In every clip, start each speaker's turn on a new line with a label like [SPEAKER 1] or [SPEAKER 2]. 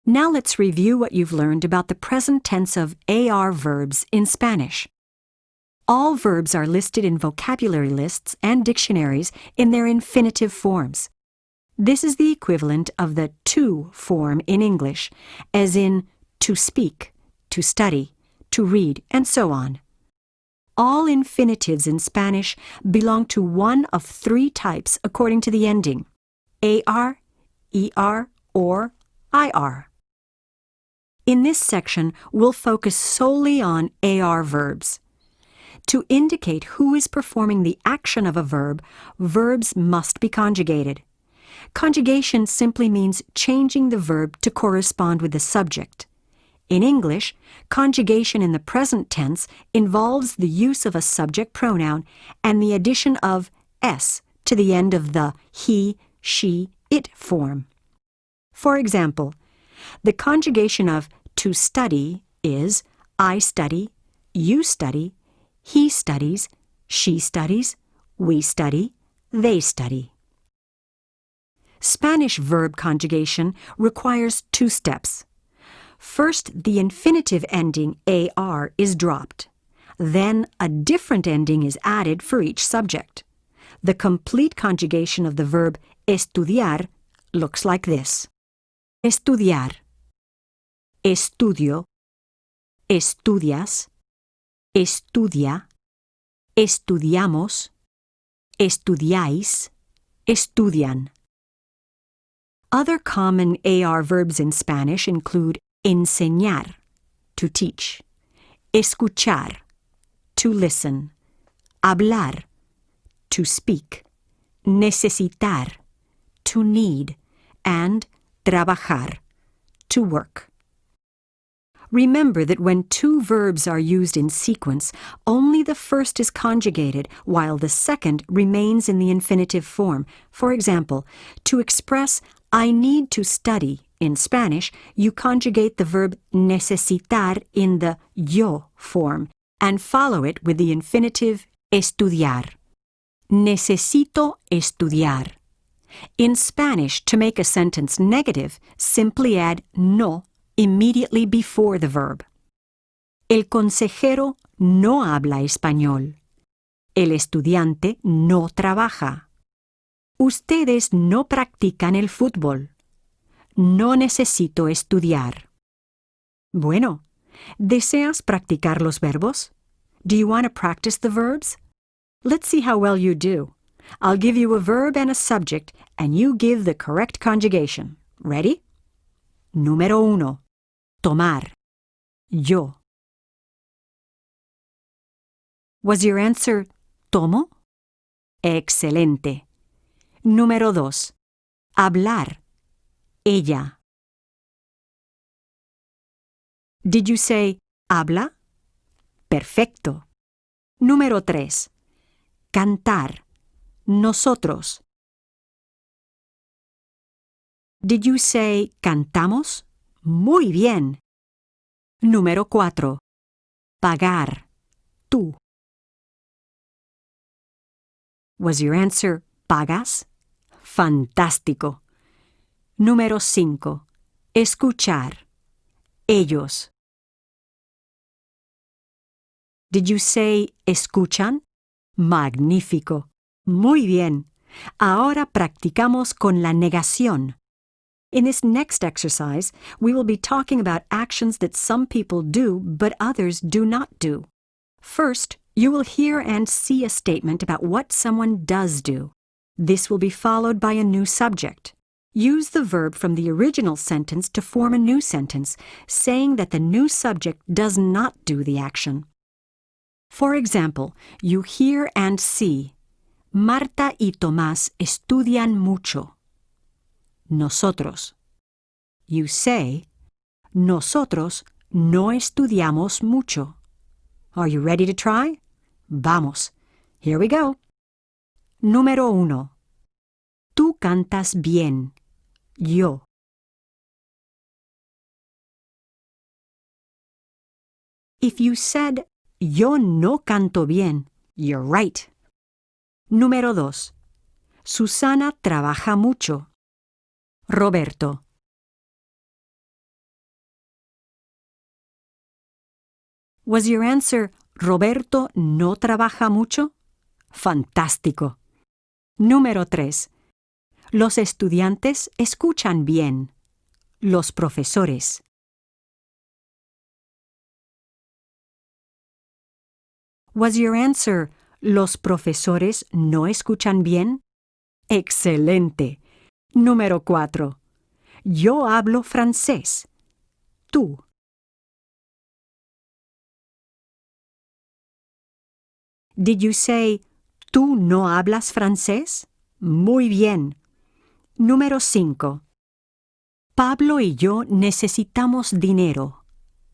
[SPEAKER 1] Now let's review what you've learned about the present tense of AR verbs in Spanish. All verbs are listed in vocabulary lists and dictionaries in their infinitive forms. This is the equivalent of the to form in English, as in to speak, to study, to read, and so on. All infinitives in Spanish belong to one of three types according to the ending: AR, ER, or IR. In this section, we'll focus solely on AR verbs. To indicate who is performing the action of a verb, verbs must be conjugated. Conjugation simply means changing the verb to correspond with the subject. In English, conjugation in the present tense involves the use of a subject pronoun and the addition of s to the end of the he, she, it form. For example, the conjugation of to study is I study, you study, he studies, she studies, we study, they study. Spanish verb conjugation requires two steps. First, the infinitive ending AR is dropped. Then, a different ending is added for each subject. The complete conjugation of the verb estudiar looks like this: estudiar, estudio, estudias, estudia, estudiamos, estudiáis, estudian. Other common AR verbs in Spanish include enseñar, to teach, escuchar, to listen, hablar, to speak, necesitar, to need, and trabajar, to work. Remember that when two verbs are used in sequence, only the first is conjugated while the second remains in the infinitive form. For example, to express I need to study in Spanish, you conjugate the verb necesitar in the yo form and follow it with the infinitive estudiar. Necesito estudiar. In Spanish, to make a sentence negative, simply add no immediately before the verb. El consejero no habla español. El estudiante no trabaja. Ustedes no practican el fútbol. No necesito estudiar. Bueno, ¿deseas practicar los verbos? Do you want to practice the verbs? Let's see how well you do. I'll give you a verb and a subject, and you give the correct conjugation. Ready? Número 1. Tomar. Yo. Was your answer tomo? Excelente. Número 2. Hablar. Ella. Did you say habla? Perfecto. Número 3. Cantar. Nosotros. Did you say cantamos? Muy bien. Número 4. Pagar. Tú. Was your answer pagas? Fantástico. Número 5. Escuchar. Ellos. Did you say escuchan? Magnífico. Muy bien. Ahora practicamos con la negación. In this next exercise, we will be talking about actions that some people do but others do not do. First, you will hear and see a statement about what someone does do. This will be followed by a new subject. Use the verb from the original sentence to form a new sentence, saying that the new subject does not do the action. For example, you hear and see: Marta y Tomás estudian mucho. Nosotros. You say, nosotros no estudiamos mucho. Are you ready to try? Vamos. Here we go. Número 1. Tú cantas bien. Yo. If you said, yo no canto bien, you're right. Número 2. Susana trabaja mucho. Roberto. Was your answer, Roberto no trabaja mucho? Fantástico. Número 3. Los estudiantes escuchan bien. Los profesores. Was your answer, los profesores no escuchan bien? Excelente. Número 4. Yo hablo francés. Tú. Did you say, ¿tú no hablas francés? Muy bien. Número 5. Pablo y yo necesitamos dinero.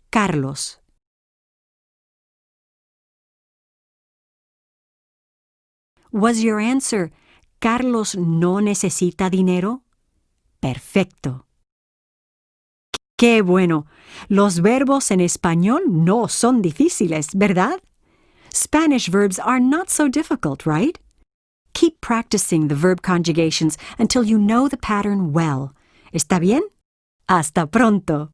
[SPEAKER 1] Carlos. Was your answer, Carlos no necesita dinero? Perfecto. ¡Qué bueno! Los verbos en español no son difíciles, ¿verdad? Spanish verbs are not so difficult, right? Keep practicing the verb conjugations until you know the pattern well. ¿Está bien? Hasta pronto.